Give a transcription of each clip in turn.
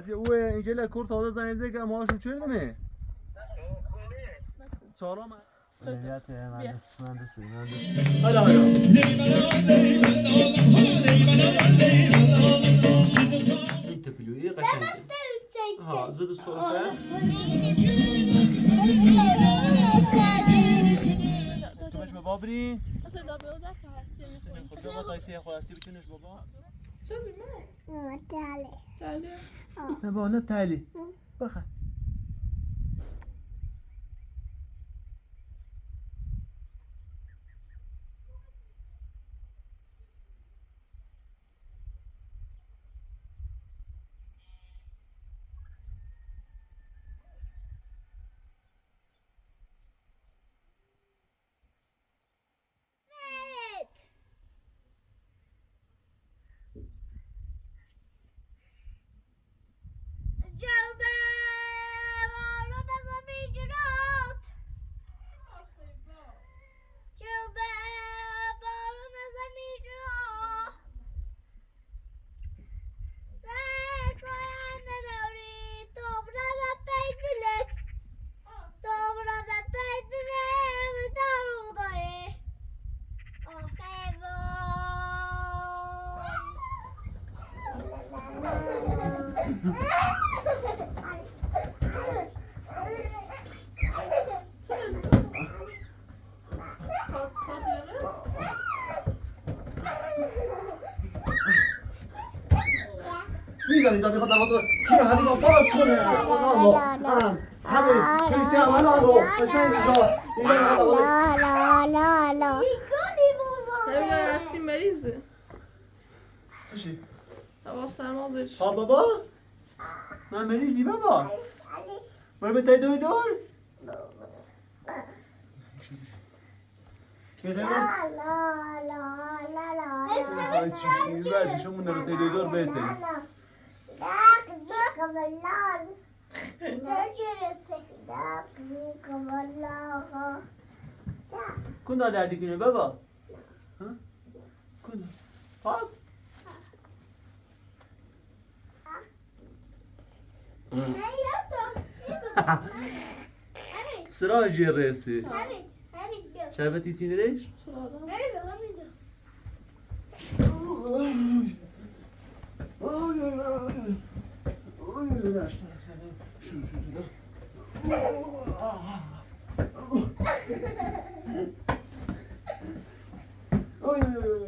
هستی اوه اینجا لکور تازه زنیزه که ماشون چه دمه؟ چهارم نهایت مهندس حالا این تپلویی قشنگه ها زد الصوفة تو مش بابا برین اصلا دا بیوده که هستی میخوری خود جا قایسی خواستی بتونش بابا چه بیمه؟ تالی نه با نه تالی بخه میگن اینجا میخواد نماز تیم حریفا باز کنه همه کریستیانو رونالدو مثل اینجا لا هستی مریضه چی؟ هوا سرمازش ها بابا من مریضی بابا باید به تای دور یه خیلی باید چیشنیز بردی شمون رو تای دور بهتری کن دردی کنه بابا کن ها سراج الرئيسي شايفتي تيني ليش؟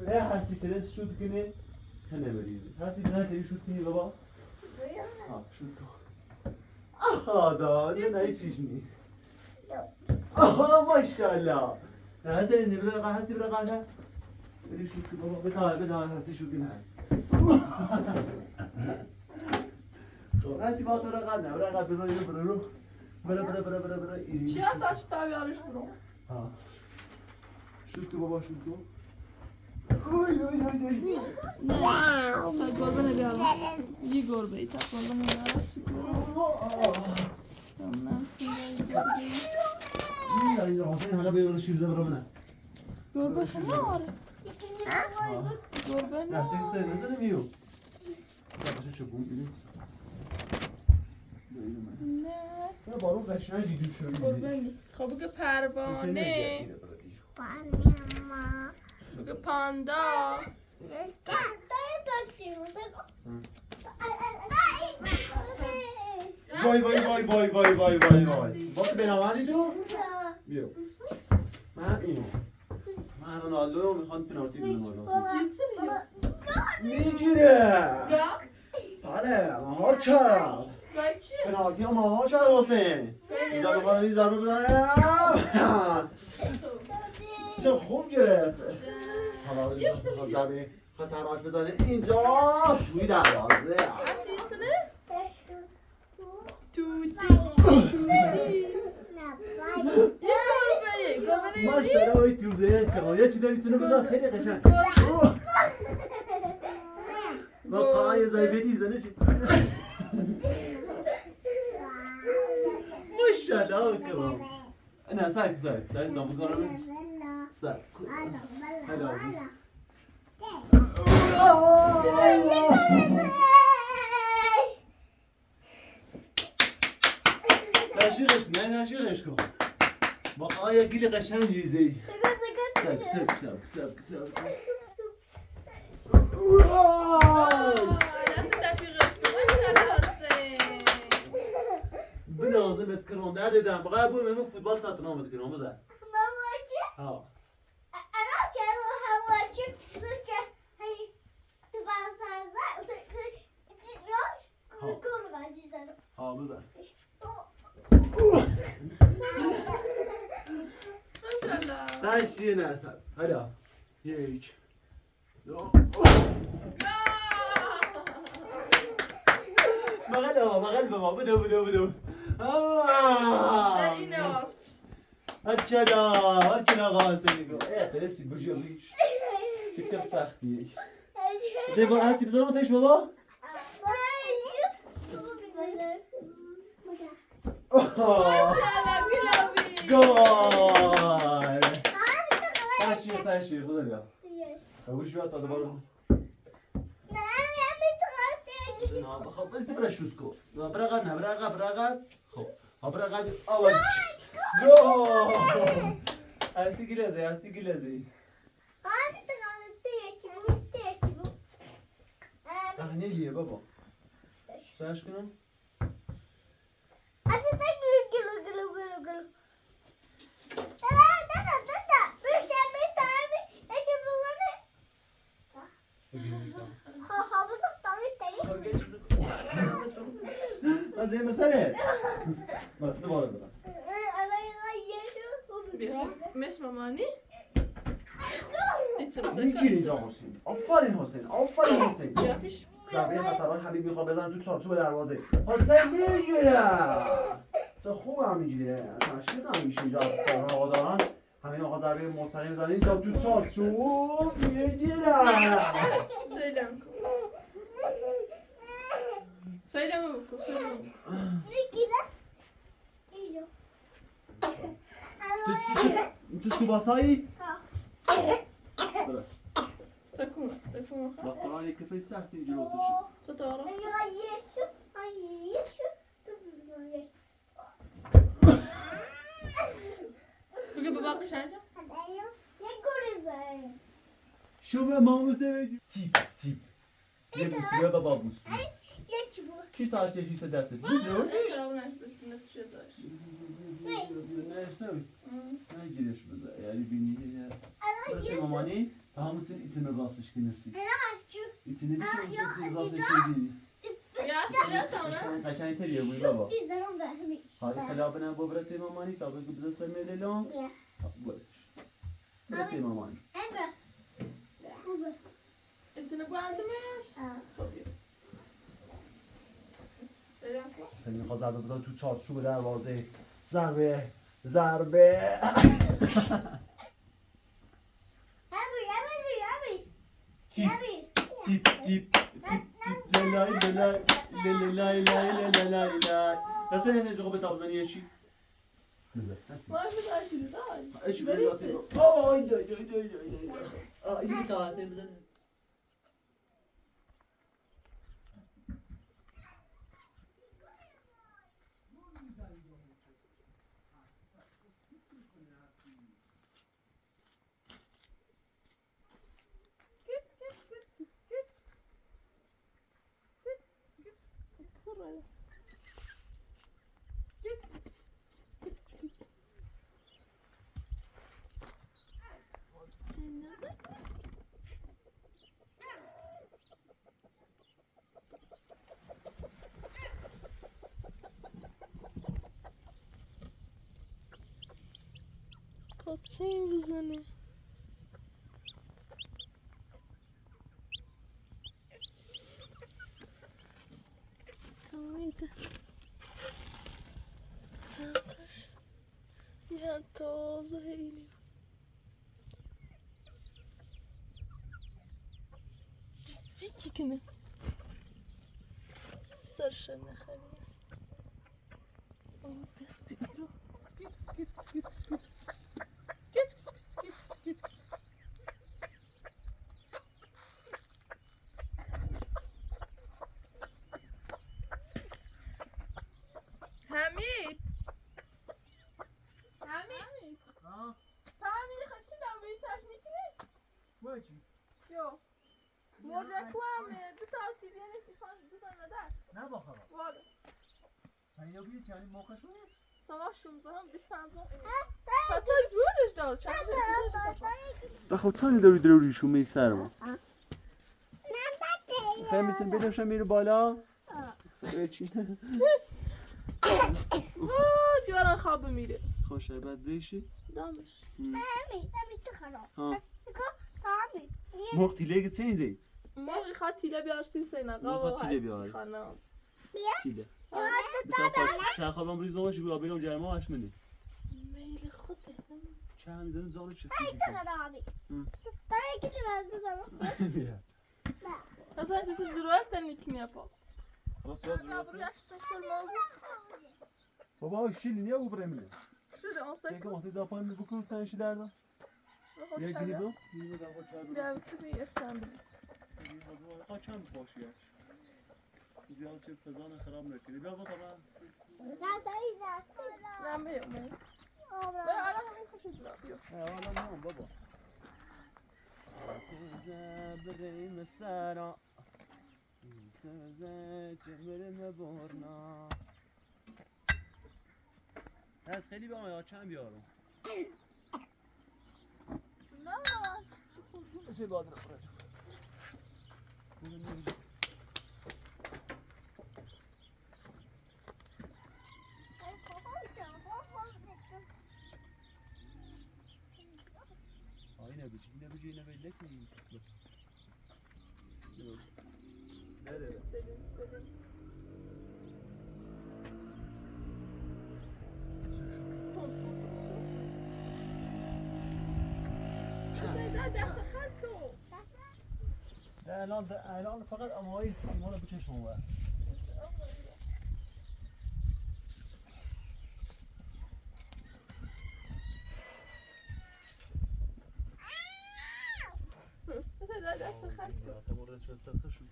يا حاسبي تريد شو تكني خلينا مريض حاسبي تريد شو تكني بابا ها شو هذا انا يتيجني ما شاء الله هذا اللي برا حاسبي برا قاعده تريد شو تكني بابا بدا حاسبي شو تكني هاتي باطل رقانا برا برا چی آتاش تابیارش برو ها شوتو بابا شوتو اوی نه تا گربه نبیارم یه گربه ای تا گربه نبیارم حالا بیارم شیرزه برا منه گربه خمار گربه نه نه سیسته نزده میو باشه چه بون بیدیم نه بارون قشنگ دیدو شدی گربه نی خب بگه پروانه بگه پاندا وای باید بنامدی تو؟ بیو من اینو من رونالدو رو میخوان پنالتی بزنم میگیره بله مهار کرد پنالتی ها مهار کرد حسین اینجا میخواد این ضربه بزنه چه خوب گرفت حالا میخواد ضربه خطرناک بزنه اینجا توی دروازه ماشاءالله وای توزه کن یه چی داری سنو بزن خیلی قشنگ با پای زایبیدی زنه چی ماشاءالله کن نه ساک نام کنم ساک هلا تشویقش کن نه تشویقش کن با آیا گیل قشنگی زی سب دست تشویقش کن ماشاءالله حسین بنازمت کنم در دیدم بقیه برو مهمون فوتبال ساعت نامت کنم بزن ها ها بزن ماشاءالله تشیه نسب هلا یک دو بغل بابا بدو در این نواست هرچه قاسه نگو ترسی بجوریش چه سختیه زیبا هستی بزنم آتش بابا ماشاءالله گلابی گل تشویق بزن بیا قبولش بیا تا دوباره نه بخواب بری برا شوت کو برا قد خب برا قد اول گل هستی گلزی نه لیه بابا سرش کنم زي مسألة ما تدور بقى مش مامانی میگیری جا حسین آفرین حسین جاپیش ضربه خطران حبیب میخواد بزن تو چارچوب دروازه حسین میگیره چه خوب هم میگیره تشویق هم میشه اینجا از هواداران همین آقا ضربه مستقیم میزنه اینجا تو چارچوب میگیره Söyleme bakalım. تو سوباسایی؟ Takma. با قرآن یک کفه سخت اینجا رو توشی Co to ara? Bugün bir bakış anca. شو به ماموس نمیگی تیپ یه بوسیه بابا بوس چی ساعت چشیسه دستت بجوریش نه سوی نه گیرش بده یعنی بینی برای مامانی همونتون ایتini راستش کنسی ایتini بیچه ایتini راستش کنی Ya silah tamam. قشنگ تریه بوی بابا خواهی خلابه نبا برای مامانی تا بگو بزن سرمه لیلون برش برای مامانی İçini guardımız. حسین میخواد ضربه بزن تو چارچوب دروازه ضربه تیپ لای بس نه جو به تابزن یه چی بزن Var mı daha şimdi daha? ايش بدي آی اینو میتوازن بزن Kapsayın bizini. Tamamıydı. Çantaş. Ya toza eğiliyor. Ciddi günü. Sarışın خالی. Onu pes bir kilo. Hamid. تو چی؟ Jo. Može klame, du tar till det riktigt fan, du tar den där. نه با خبر Var det? هیا بیا چنین موقع شد Savaş şundan bir sandım. Kaçak zürüş dal. ده خب تانی داری رویشون میسرم خیلی میسن بدمشم میره بالا چی Diyorum kabı miydi? خوش بعد ریشی Damış. ها مختیله گتسین زی Może hatile biarsın sen. Może hatile biar. Hanım. تیله بتا شخابم ریز نماشی بیا بریم جرما هاش منی Meyli خوده. چه همیدن زارو چه بیا Kazan sesi zürüyelten ikini yapalım. خلاص Ya یاد buraya şaşırma. بابا شیل niye bu برمیه Şurada 18. سه که زافان بکنم سنشی دردم یه گلی دو یه دو Ya bir yaşlandım. چند باشیش زیاد چه فضان خراب نکنی بیا با طبعا Ben biliyorum. Ben arabanın koşucu yapıyor. والا نه بابا سوزه بریم سرا سوزه بریم بورنا از خیلی بیام یا چند بیارم Ne var? اسی بادر خورد Aynen bir şey ne bir belli ki. Nerede? Dedim. لا الان فقط اموال سیمان بچشم و Mesela ders خط. تمرد شو استرخشو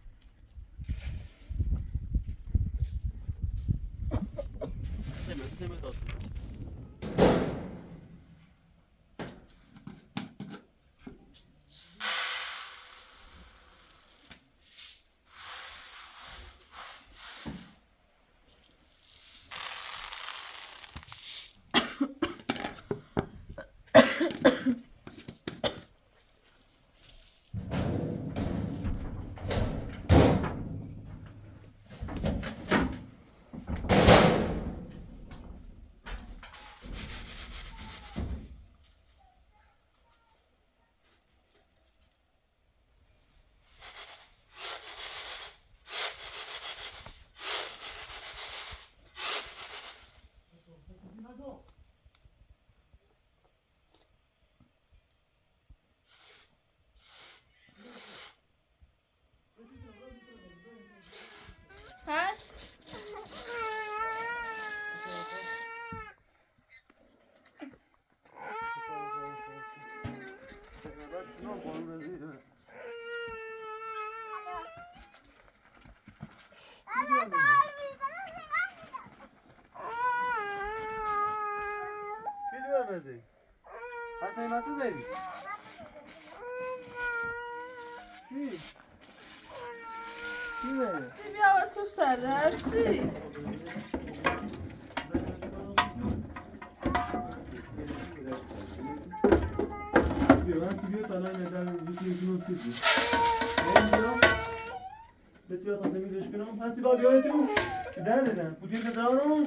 سمع داستان Hest. Bia tu saresti. بسیار تمیزش کنم هستی با بیایتون در ندن بودی که دارم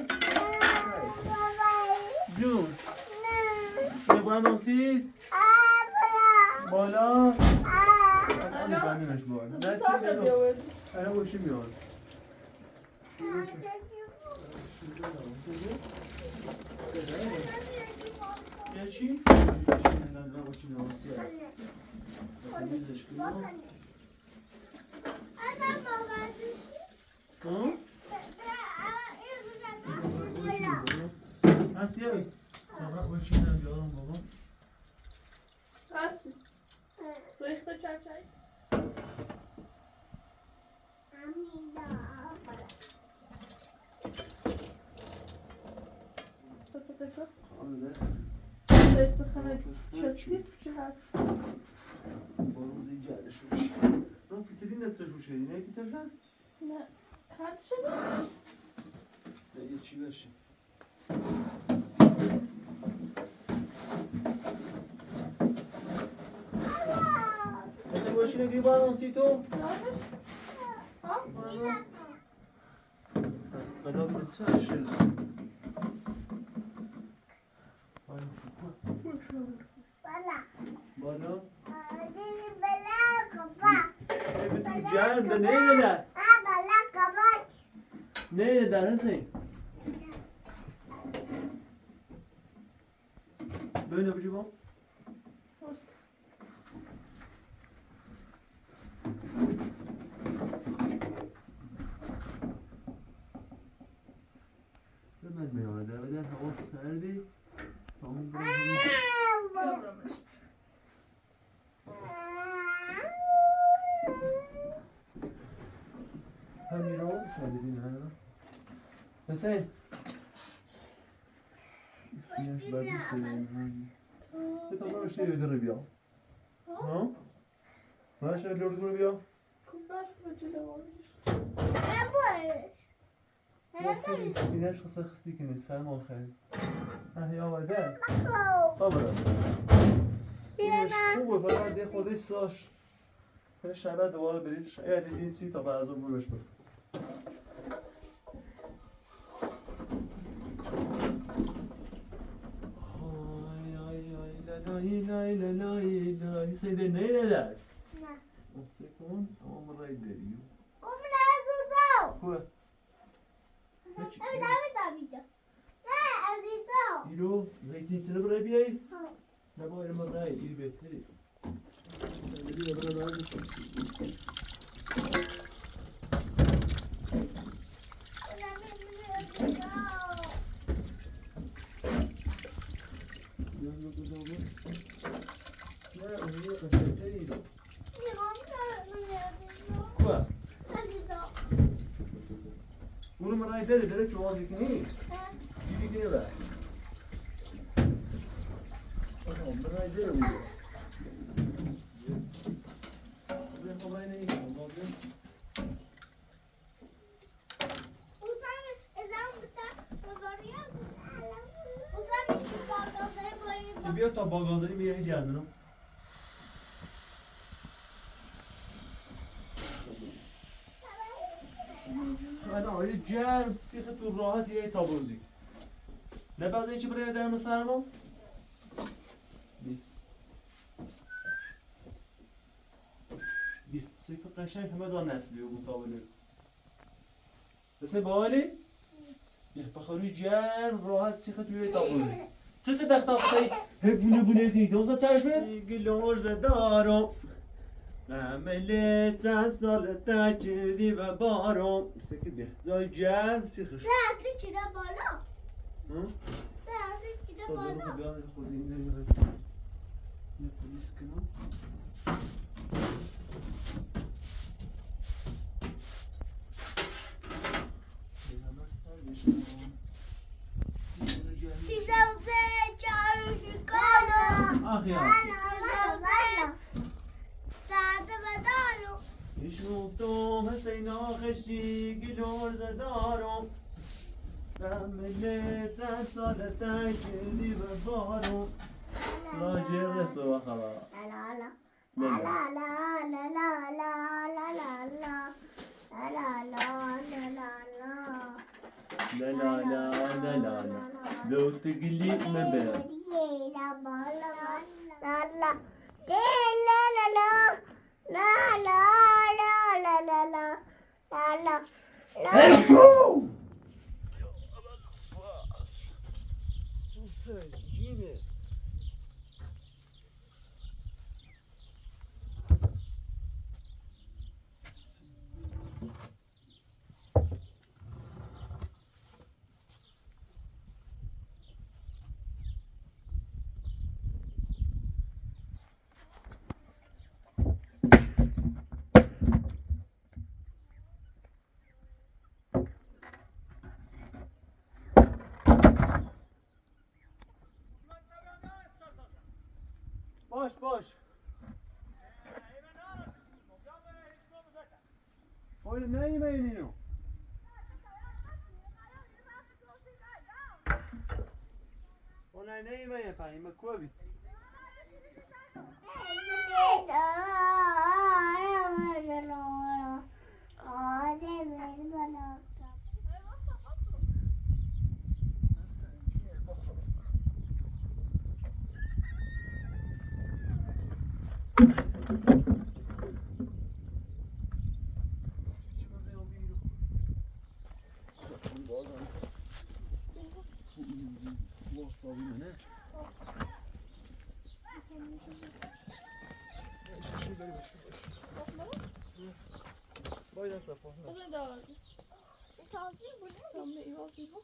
جون نه باید نسید بالا خیلی بندیمش بالا نه باشی میاد یه چی؟ نه باشی ناسی هست تمیزش کنم هست بیایی sabah başından yalan babam. Hest. Richte çay. Anne. Evet, sana çözgü hest. باروز جل شوش non pizzerina نصف شوشه نه pizzerina نه هر چی شده؟ نه یه چی بشه Você gostou de balancito? ها؟ Kadar bir çalışırız. Bana. Evet canım da neyle der? Neyle der Hüseyin? Böyle bir bak. Host. Hemen meyvede eder hava serdi. Tamam. Добре. همین رو سردین ها. Hüseyin. Siyah bacı söyleyeyim. Bir tane şey ödür ya. Ha? Ne şey ödür ya? Kubbar vücuda olmuş. سینه‌اش خسته خستی کنه سرم آخری اه یا وده خبره اینش خوبه فقط یه خورده ساش شبه دوباره برید شاید این سی تا بعد از اون بروش برد لای لای سیده نیره در افسه کن اما رای داری خوبه اینو زیتون سینه برای بیایی؟ نه با اینو رای این بهتری بیا برای رای بشم نه اونو قشنگتری اینو خوبه اونو من رای داره چوازی کنی؟ چی کنی بر؟ من رای داره اونو بیا خب رای نگیرم بیا تا باگازاری بیا هیدی اندونو انا آیه جرم سیخ تو راحت یه تا بروزی نه بعد این چی برای درم سرما بیا سیخ قشنگ همه دار نسلی و مطابله بسه بالی بیا بخوری جرم راحت سیخ تو یه تا بروزی چه تا دختاقی هبونه بونه دیگه اون چشمه گلوز دارم عملت سالت کردی و بارم سکت بیا زای جرم سیخش تازه رو بیان خود این نمیرسه یه پلیس کنم همه سر بشم آخ یا شوفتم حسین آخشی گلور زدارم ملت سالت کردی و بارم راجع رسو خبر لا لا لا لا لا لو تقلي مبر باش Öyle ne yemeğini yiyor? O ne yemeği efendim? Yemek koy. Baydan sapı. Was ist da? Tam bir was ist das?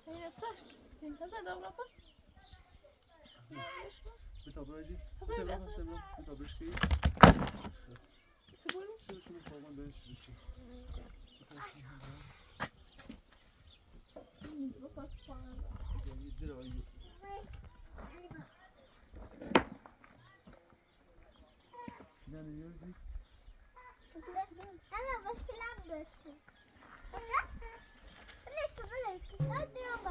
هي تصح هذا دورة بس بتابراجي Hazır سلام mısın? سلام بتابرشكي Sıvı mı? شو طبعا بنشرشي Bak falan. يدير اي يعني يجي أنا بسلام بس. ليش هذا يوم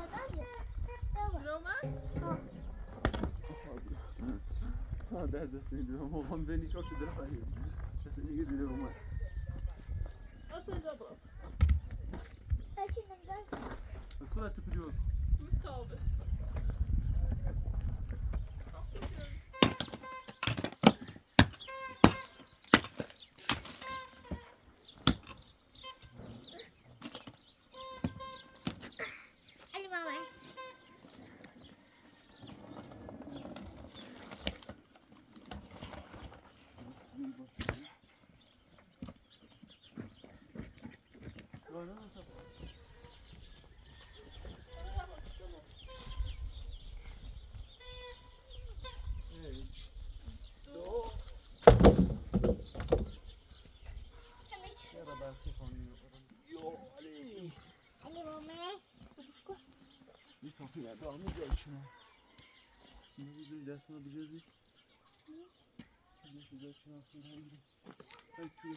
Roma? ها ده سيدي هم بيني çok şudur hayır. Seni gidiyorum ama. Nasıl da Kura tüpülüyor. Tövbe. Ali baba. Ali baba. Bir kapıya da almayacağız içine. Şimdi bir dersine yapacağız. Bir güzel içine atayım. Hadi kürü.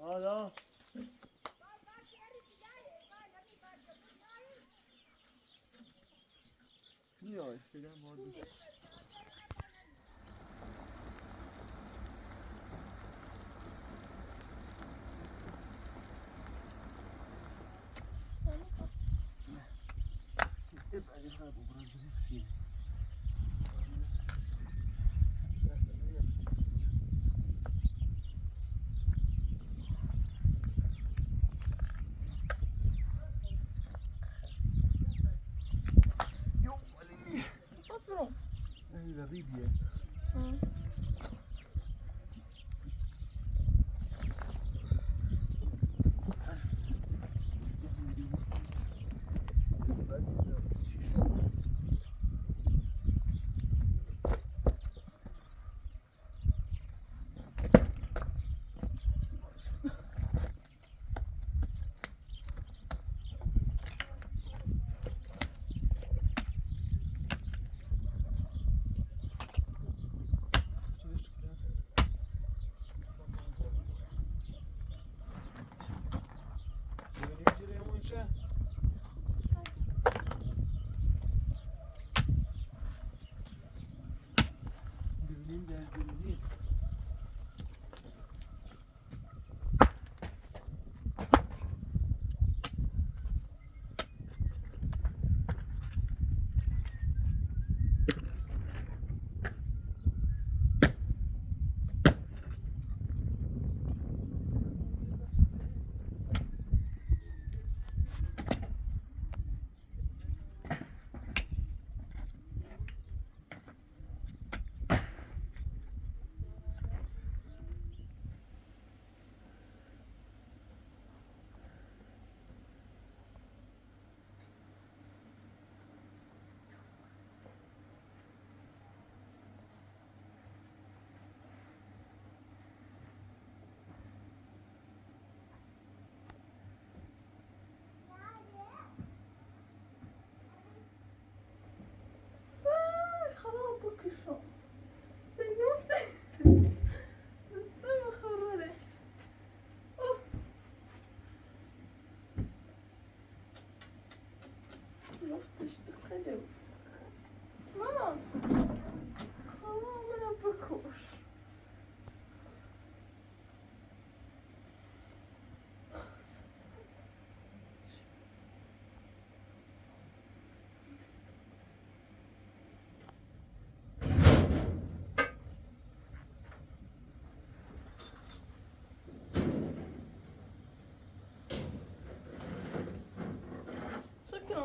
Hala. Niye o şeyden vardı? Hep Ali abi bu biraz güzel. Was warum? La Biblia.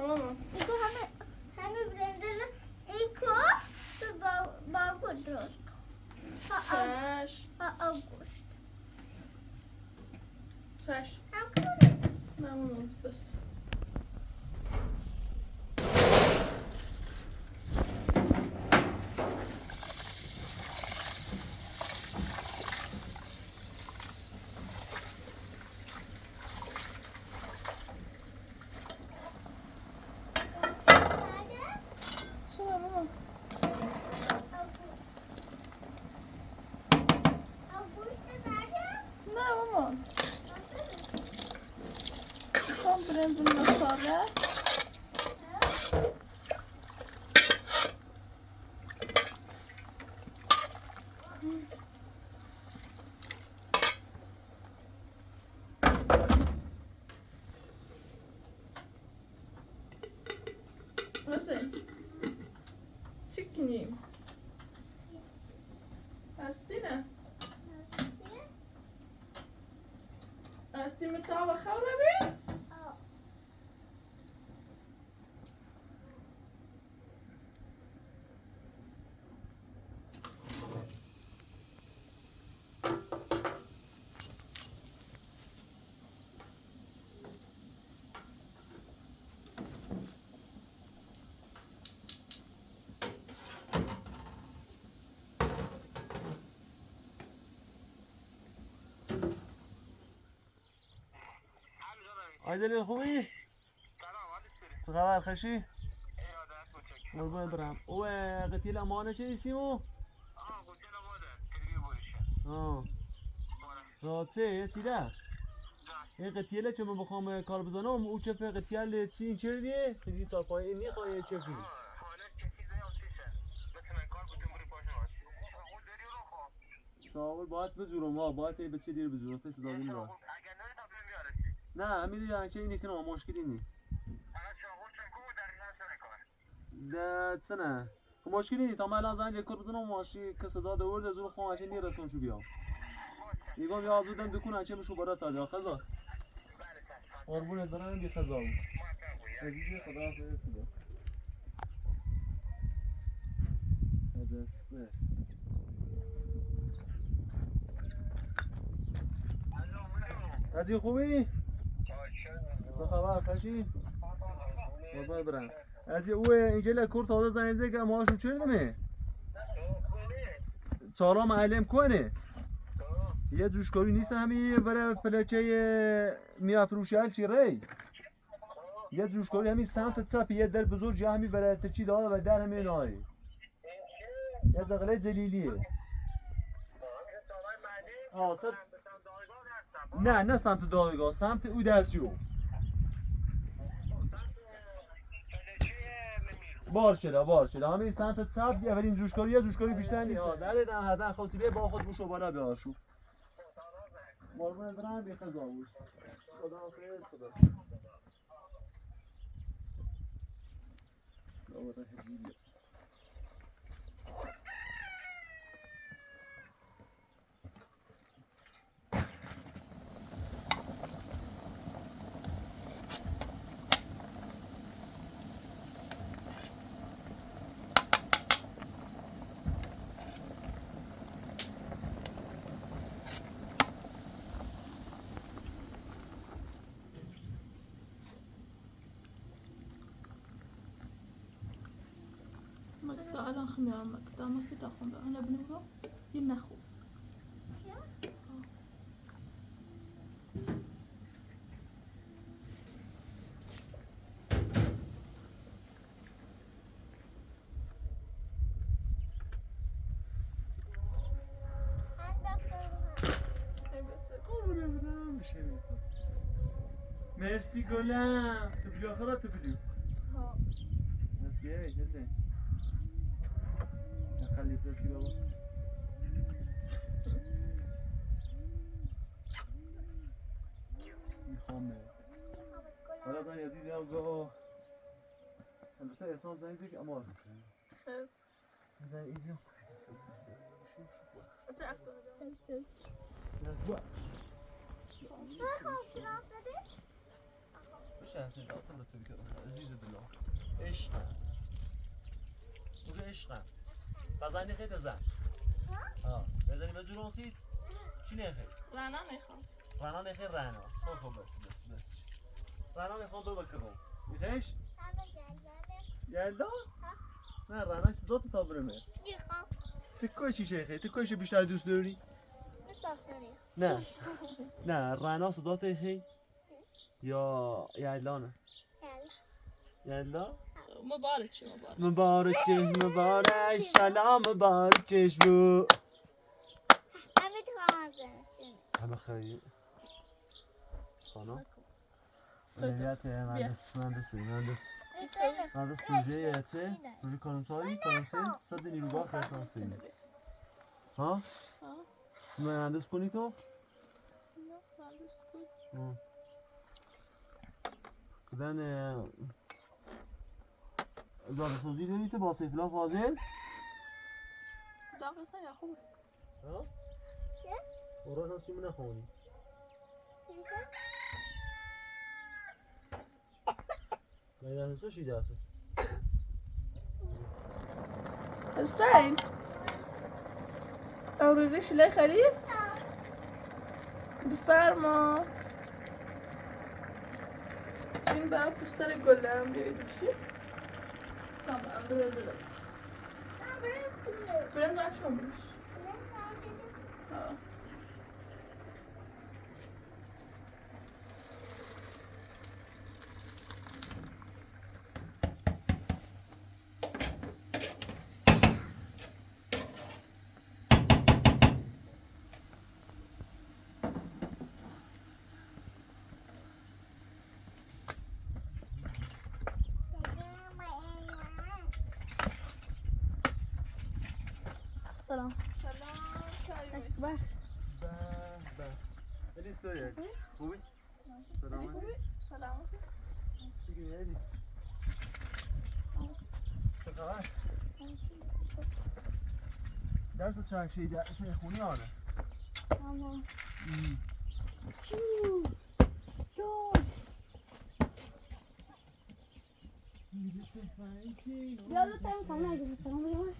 ماما ایکو همه برندل ایکو تو باکو درست چشم تا آگوست چشم هم کنه نه ماما بس چرا ماما آگوست بعد نه ماما میخوام برنج مساله حسین چی کنیم؟ هستی نه؟ هستی متابع خوره بی؟ عادل خوبی؟ چه خبر خشی؟ قربان برم او قتیل امانه چه نیستیمو؟ راسته چی ده؟ این قتیله چه من بخوام کار بزنم او چه قتیل چی چه دیه؟ خیلی صافای اینی خواهی چه فی؟ شاول باید بزورم باید به چه دیر بزورم تست دادیم را نه همین دیگه چه اینی کنم مشکلی نی ده سنه مشکلی نی تا من الان زنگ کار بزنم ماشی کس داد ورد زور خواهم چه نیرسون شو بیام میگم یا زودم دکون چه میشو برات تا خزا قربونت برم بی خزا بود عزیزی خدا حافظ خدا دست عزیزی خوبی؟ چه خبر خشی؟ قربان برم عزیزی او اینجا لکور تازه زنیزه که ماشو چردمه چهارا معلم کنه یه جوشکاری نیست همی برای فلچه میافروشل چی ری یه جوشکاری همی سمت چپ یه در بزرگ جا همی برای تچی داده و در همی نایی یه زغله زلیلیه نه سمت دادگاه سمت او دستیو بار شده همین سمت چپ اولین جوشکاری یه جوشکاری بیشتر نیست در دادن حدن خواستی بیا با خود بشو بالا بیارشو قربونت برم بی خزا بود خدا حافظ خدا دوباره هدیه مكتا الان خميرة مكتا مكتا خميرة أنا بنقول ينخو مرسی گلم تو بجو آخرات تو بجو مرسی کسی خلیفه سی بابا میخوام حالا من یزید هم گاه البته احسان زنیزه که اما آزم شده زن ایزیو بشه هستید آتا رو توی کنم عزیز دلم عشقم بگو عشقم بزنی خیلی زن ها بزنی به جور اونسید چی نخیر رنا میخوام رنا نخیر رنا خب بس رنا میخوام دو بکرم میخیش؟ یلدا؟ نه رنا صدا تا برمه میخوام تکای چی شیخه؟ تکایش بیشتر دوست داری؟ نه نه رنا صدا تخی یا یلدا نه یلدا؟ مبارک چی مبارک مبارک چشم مبارک سلام مبارک چشم همه تو همزه همه خیلی خانم ملیت مهندس پروژه یته پروژه کانونسایی کانونسی صد نیروگاه خرسان سینی ها؟ مهندس کنی تو؟ کدن اجازه سازی داری تو با سیفلا فاضل؟ داغستان یا خوب ها؟ اوراس از چی نخوانی؟ مهندس تو شیده هست؟ استاین اوريش ليه خليل بفرما این برای پوستر گله هم بیایید بشی tamam böyle برند açmamış سلام بر Eli söyle. Bugün. Selam. سلام Çünkü Eli. Şakalar. Ders açan şey dersi خونی آره. تمام یادتم کامل نگیری سلام بیمار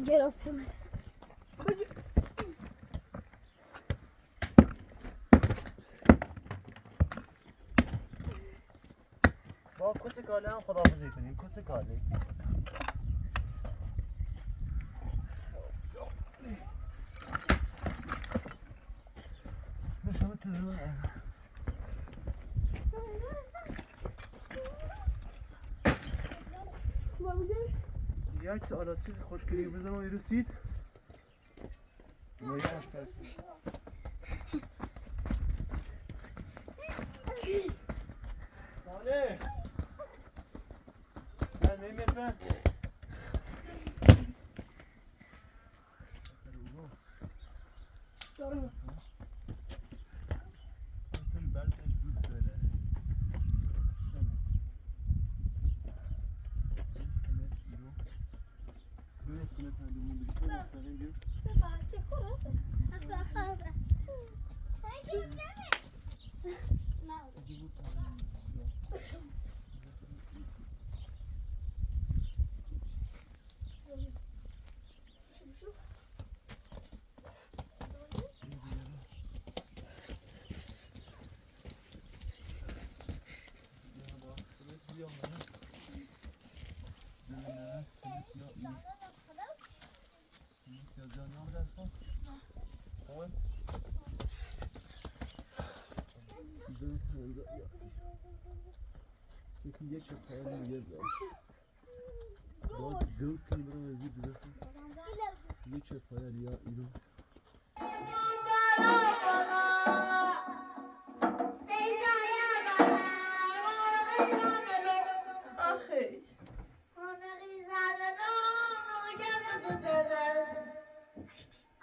گرفتمش با کسی کاله هم خداحافظی کنیم کسی کاله نشمه تزون یک آلاتی خوشگلی بزنم این رسید نویش آشپز ساله من نمیت من دارم بلتش بود بره سمت ایرو دو استمت هندمون بگید دو استمت گیر Sakın geç yap hayalini gel zaten. Daha gök gibi bana özür dilerim. Geç yap hayal ya İrem.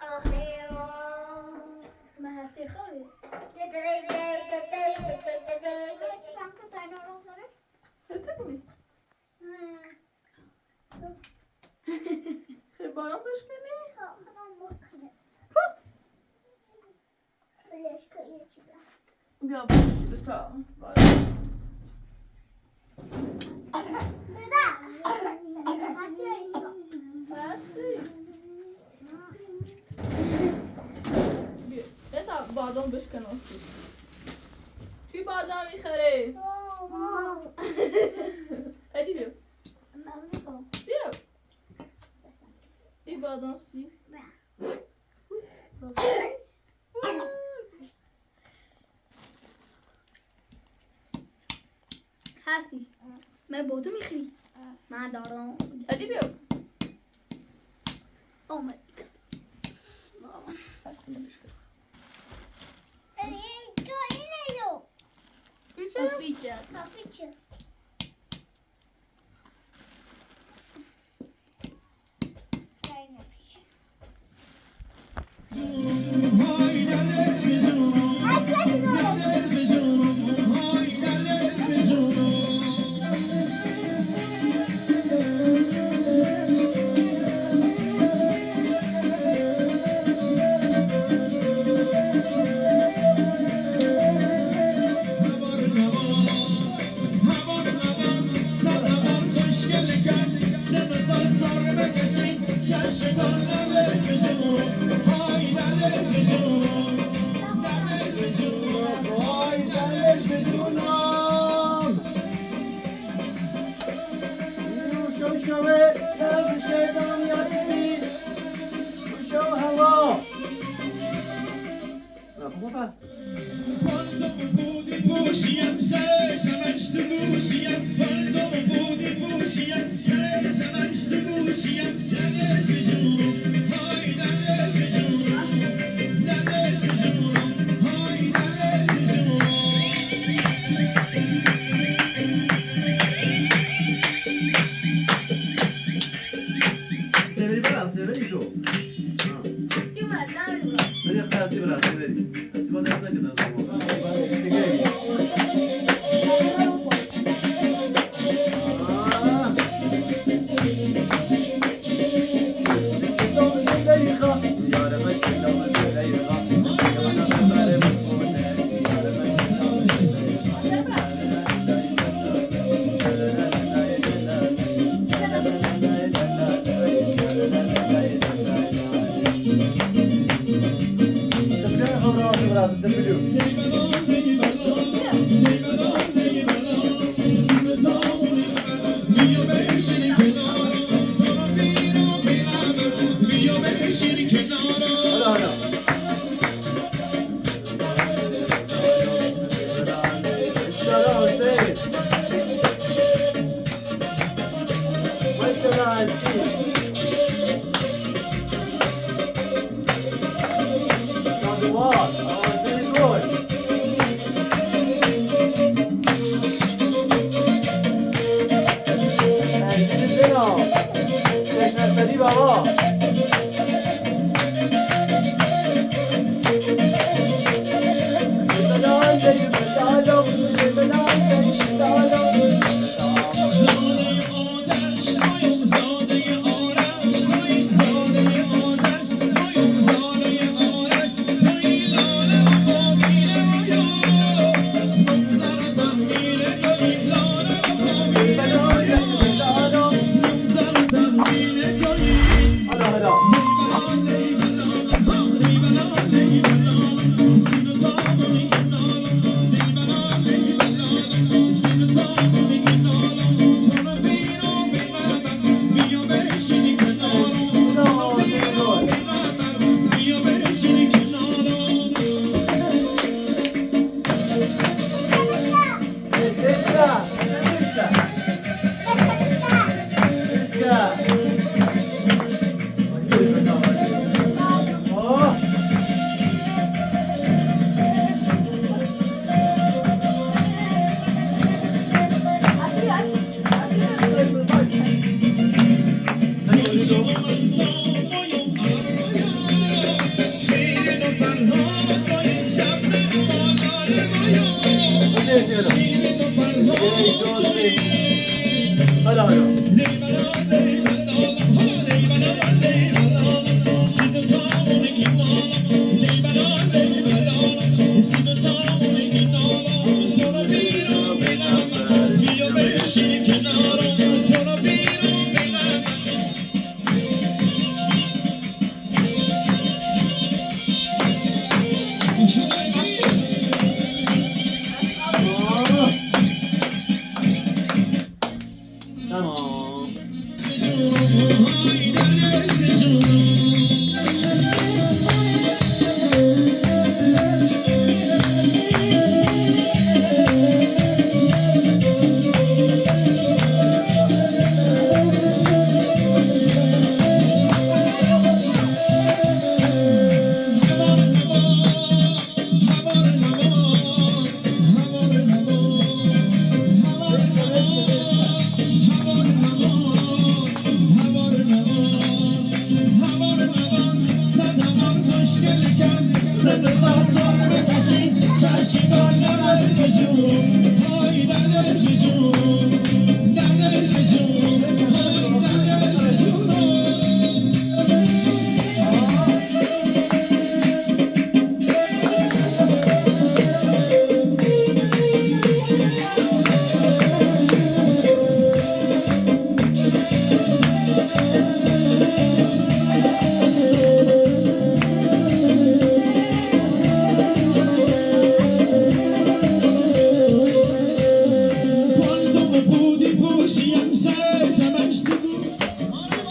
آخی من هستی خوبی هتی کنی بیا برو تا بیا بادام بشکن آسید چی بادام میخره؟ ادی بیا بیا بی بادام سی هستی من با تو میخری من دارم ادی بیا اومد هستی نمیشکن تو اینه رو بیچه بیچه کافیچه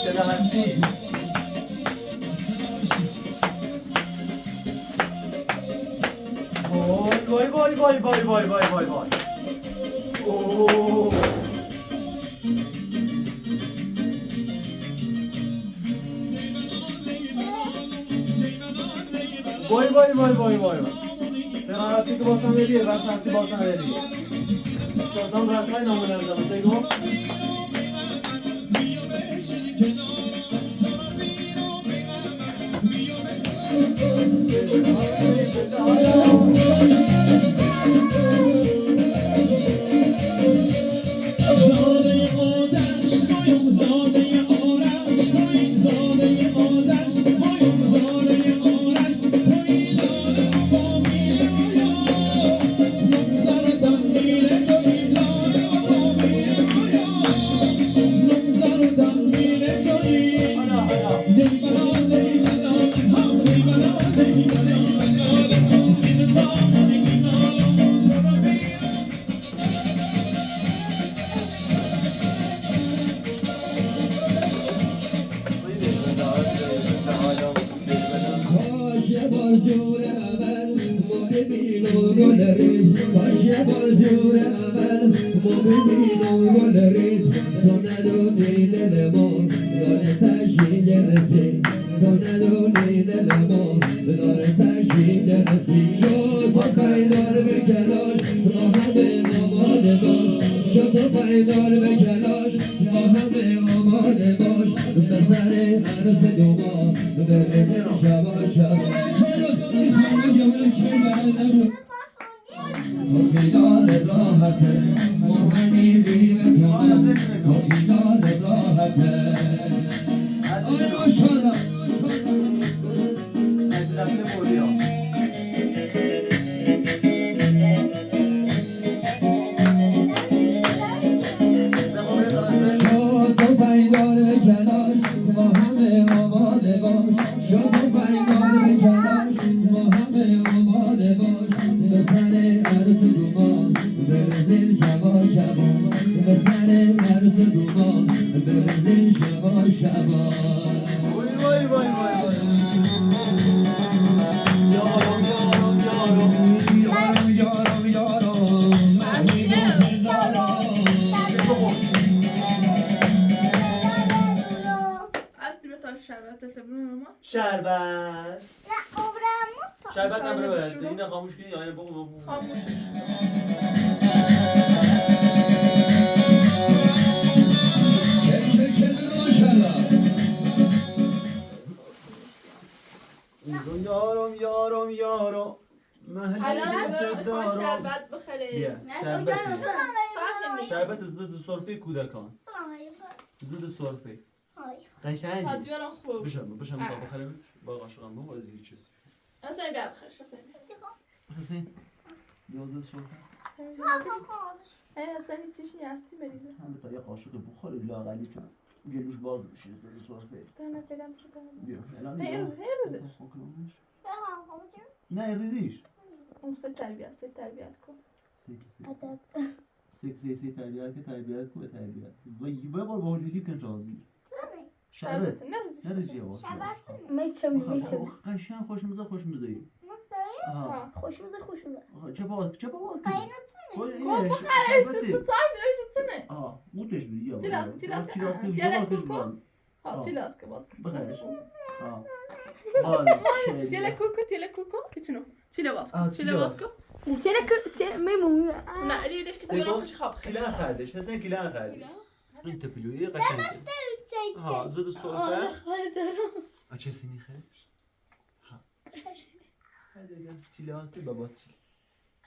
چرا هستی؟ وای وای وای وای وای وای وای وای اوه وای وای وای وای وای چرا هستی که باسن بریه بس هستی باسن بریه استادان رسای نامون از دم سیگو شربت شربت نبره برسته اینه خاموش کنی یا اینه بگو خاموش یارم یارم یارم الان بخواه شربت بخره شربت ضد سرفه کودکان ضد سرفه قشنگی حدیارم خوب بشم تا بخره با قاشقم با از هیچ چیزی اصلا بیا بخرش اصلا یازده سرفه اصلا هیچیش نیستی بریزه همه تا یه قاشق بخوری لاغلی چون گلوش باز بشه ضد سرفه دانه فیلم شده بیا الان هی روزش نه ریزیش اون سه تربیت کن سی تربیت کو تربیت و یه بار با وجودی کن رازی شربت نریزی یواش میچم قشنگ خوشمزه آها خوشمزه چه باز گو بخرش تو سایز نمیشه آها موتش بی یا تیلاس که باز بخرش تیله کورکو کچنو تیله باز کن میمونی نه لیدش که دیگه نخوشی خواب کیلان خردش حسن کیلان خردش این تپلویه قشنگه ها زد سرفه چه سینی خردش ها هده چیله هاتی بابا چیل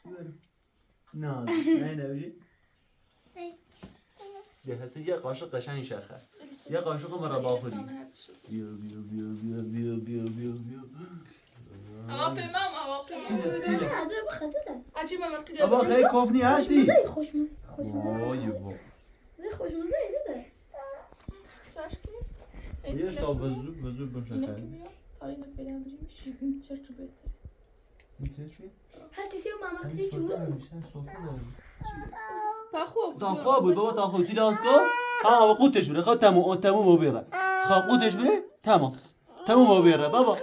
نه نمیشه. بیا هستی یه قاشق قشنگ شخه. یه قاشق مربا خودی. بیا. آقا پیمام آقا پیمام هذا بخدده عجیب من وقتی بابا خیلی کفنی هستی. خوشمزه وای بابا. خوشمزه ده یه تا وضو بمشه اینا خیلی. که بیا تا اینو فعلا بریم چه تو بهتره میشه چی؟ هستی سیو ماما همین کلی سفره جورو همیشه سفره داریم. تا خوب بود بابا تا خوب چی لاز کن؟ ها قوتش بره خب تموم بره. خب قوتش بره تموم بره بابا.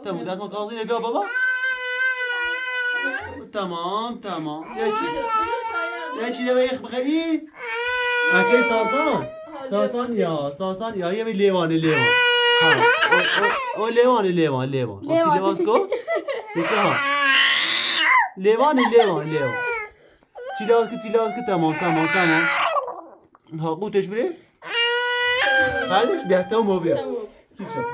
تموم دست ما کاغذی نبیا بابا. تمام یه چی دیگه بخری؟ چه ساسان یا یه لیوان ها او لیوان چی لباس کو؟ سیکه ها لیوان چی لباس که تمام ها قوتش بره؟ خیلیش بیا تموم بیا چی شد؟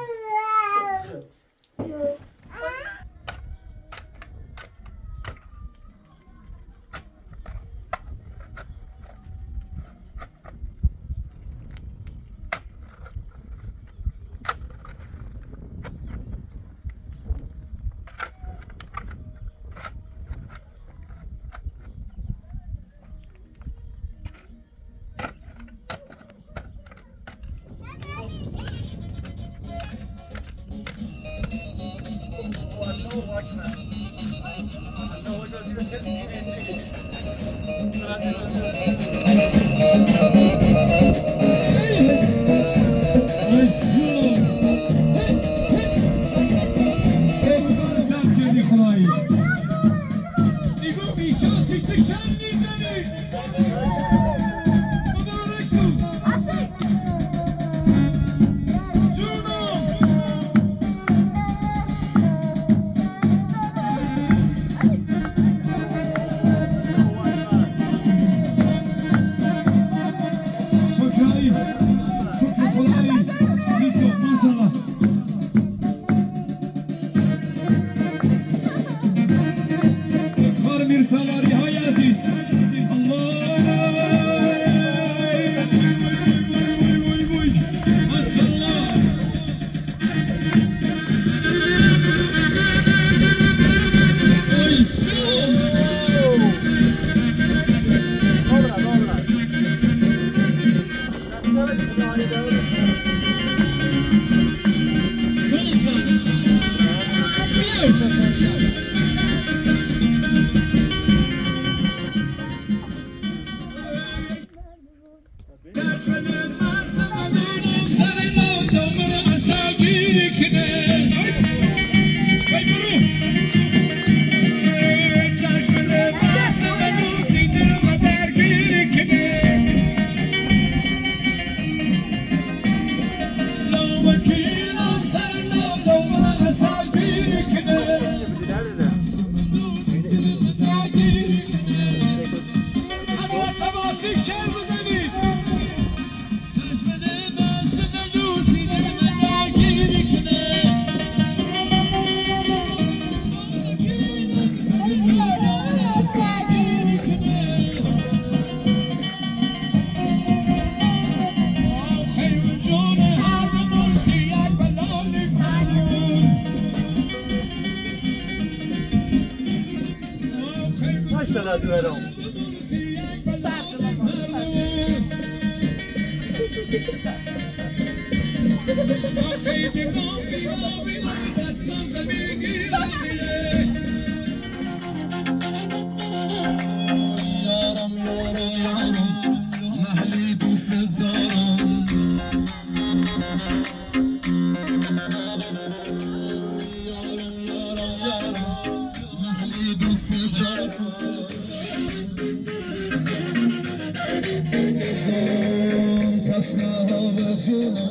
Taşna hava şuna,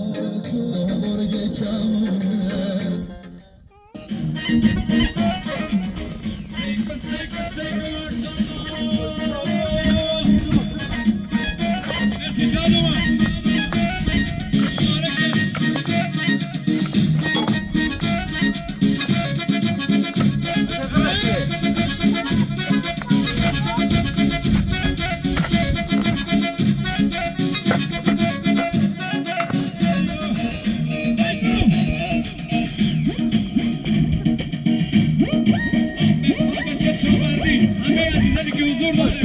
doğru geçen تو مش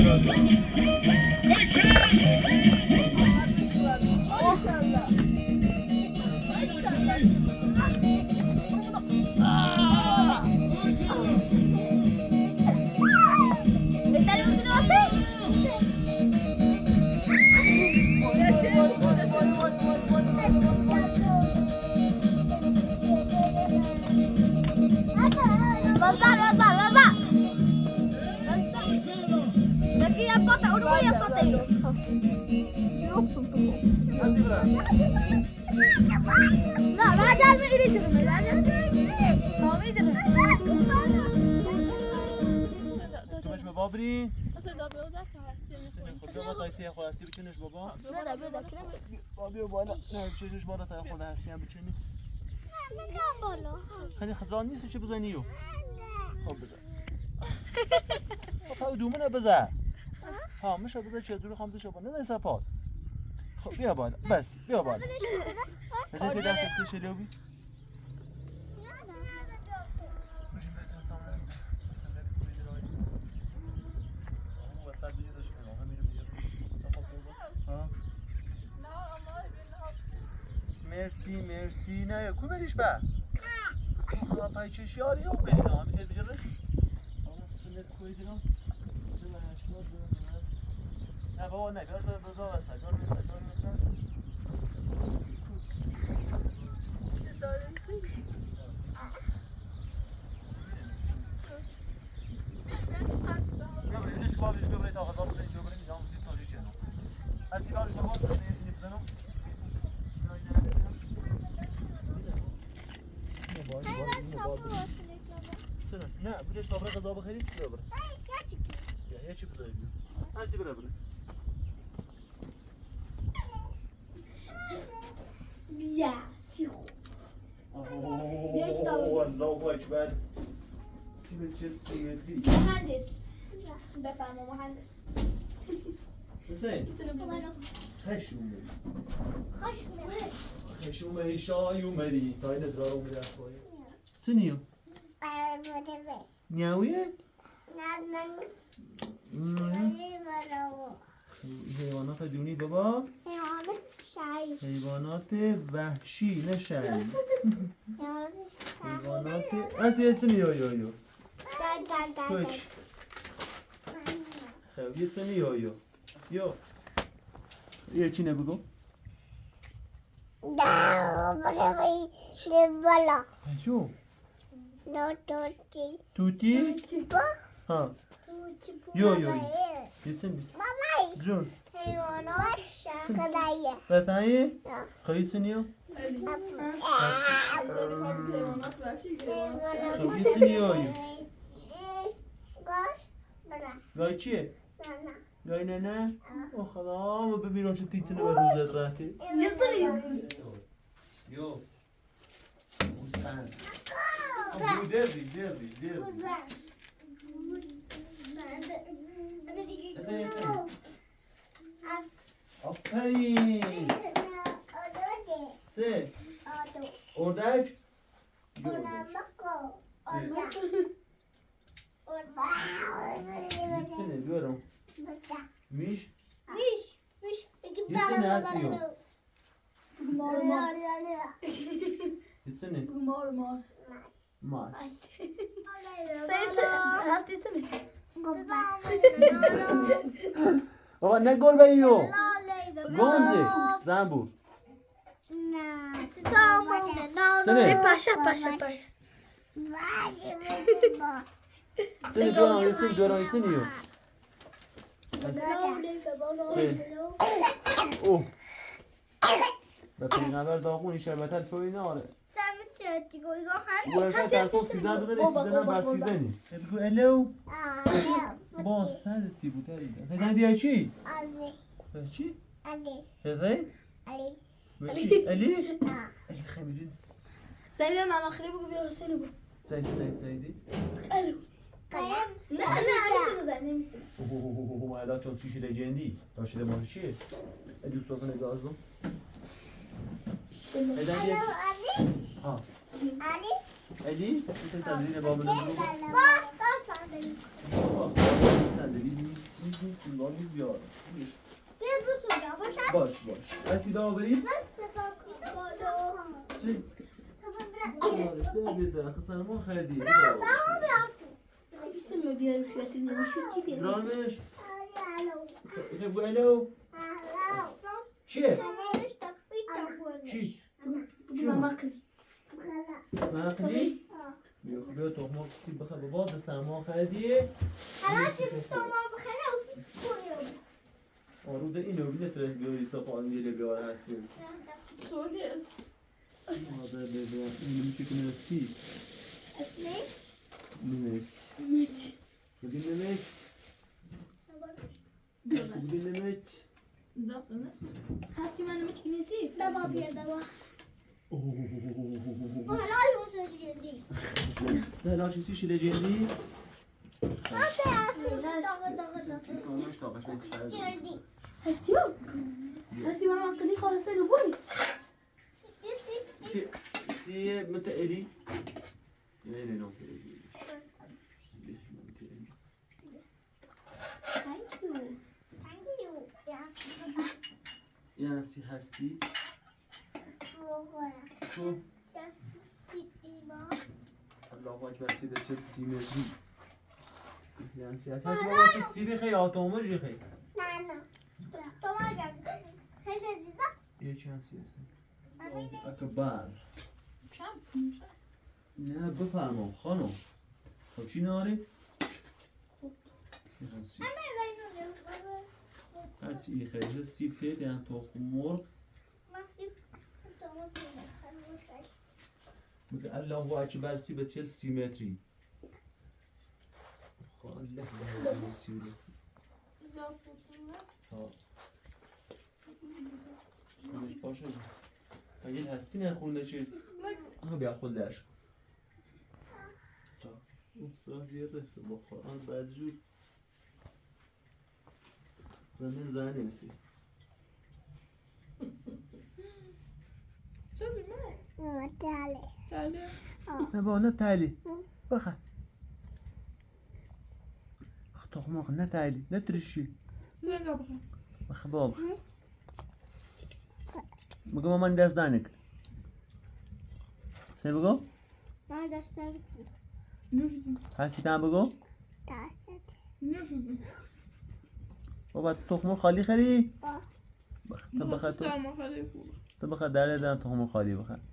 بابا برین صدا به اون هستی خود جا قایسی خودستی بچنش بابا بده بابا بالا نه بچنش بالا تا خود هستی هم بچنی خیلی خزان نیست چه بزنیو خب بزن خب دومونه بزن ها میشه بزن چه دوری خام بشه بالا نه سپاد خب بیا بالا بس بیا بالا مثلا دست شلو بی مرسی نه کو بریش با خدا پای چشی آری او بریم همین دل بجره آقا سنت کوی دیگم نه بابا نه بذار واسه دار مثلا ليش ما بيجي بيت اخذ ضرب زي جبرين يوم في طريق هنا هسي بعرف ما بقدر نبزنه نه بليش صبر غذا بخير صبر يا شو بده هسي بره بیا سیخو الله اکبر سیمتری مهندس بفرما مهندس حسین خشوم شای اومدی تا این ادرار اومده از پایین چه نیو؟ نیاویه؟ حیوانات دونی بابا؟ حیوانات وحشی نه شهری حیوانات از یه چه نیو کش خب یه چه نیو یو یه چی نبگو؟ شو توتی؟ ها یو یه چه نی؟ جون بتایی؟ خواهی چه نیو؟ خب یه چه نیو گای چیه؟ گای نه؟ او خدا ببینم چه تیتنه به روزت رهتی یو موسفند دردی آفرین سه اردک یه بیارم میش یه سنه هست دیو یه سنه مار هستی چنی بابا نه گربه ایو گنزه زنبور چنه پاشا چنه دوران یه چنه ایو اوه به پیغمبر داغونی شربت الفوی ناره گوشت ترسون سیزن بزنه سیزن هم بر سیزنی بگو الو با سرتی بوده دیدم هزن دیگه چی؟ چی؟ هزن؟ چی؟ علی؟ علی خمیدین زیدی من آخری بگو بیا حسین بگو زیدی؟ الو نه نمیتونه نمیتونه اوه الان چون سوشی لجندی داشته مال چیه؟ دوست دارم نگازم هزن دیگه ها علی؟ مثل صندلی نبا بزن با صندلی صندلی نیست چیز نیست سیمبال نیست بیار بیا بسو بیا باشم باش هستی به آبری؟ بس صدا کن بادو چی؟ بده خسر ما خیلی اسم بیارو شویتی نمیشو کی فیلم رامش خب الو چیه؟ چی؟ ماما قلی مقلی؟ بیا تخمه کسی بخواه بابا به سرما خریدیه حالا چی بستم بخره کویو آروده اینو نتونست بیاری صفحه میره بیاره هستیم سولی است. مادر ببین اینو میشه که نرسی اسمش نمت ببین نمت ببین نمت دقیقه نه. هستی منو میچینیسی بابا بیا بابا اوه حالا یوسف جدی نه لا چیزی شیله جندی آنش طاقش نکسر جدی هستیو هستی ماما قلی خالصة لبوني سی متألی نه نه Thank you. یعنی سی هستی تو الله اکبر سی به سی متری یعنی سی هستی بابا تو سی بخی آتومو جیخی یه چند سی هستی اکبر نه بفرما خانم خب چی ناری؟ هرچی ای خیلی سیب که یعنی تخم مرغ میگه الله اکبر سی به 40 متری خاله سی ها خودش باشه اگه هستی نخونده چی؟ آها بیا خودش اصلا یه رسه با قرآن بدجور زنه زن نیستی چه بیمه؟ تالی نه با نه تالی بخه تخماق نه تالی نه ترشی زنگا بخیر بخه بابا بگو مامان دست دانک سه بگو نوشیدیم هستی تن بگو نوشیدیم بابا تخم خالی خری؟ تو بخیر بخیر سرما خیلی خوب تو بخیر در دادم تخم خالی بخیر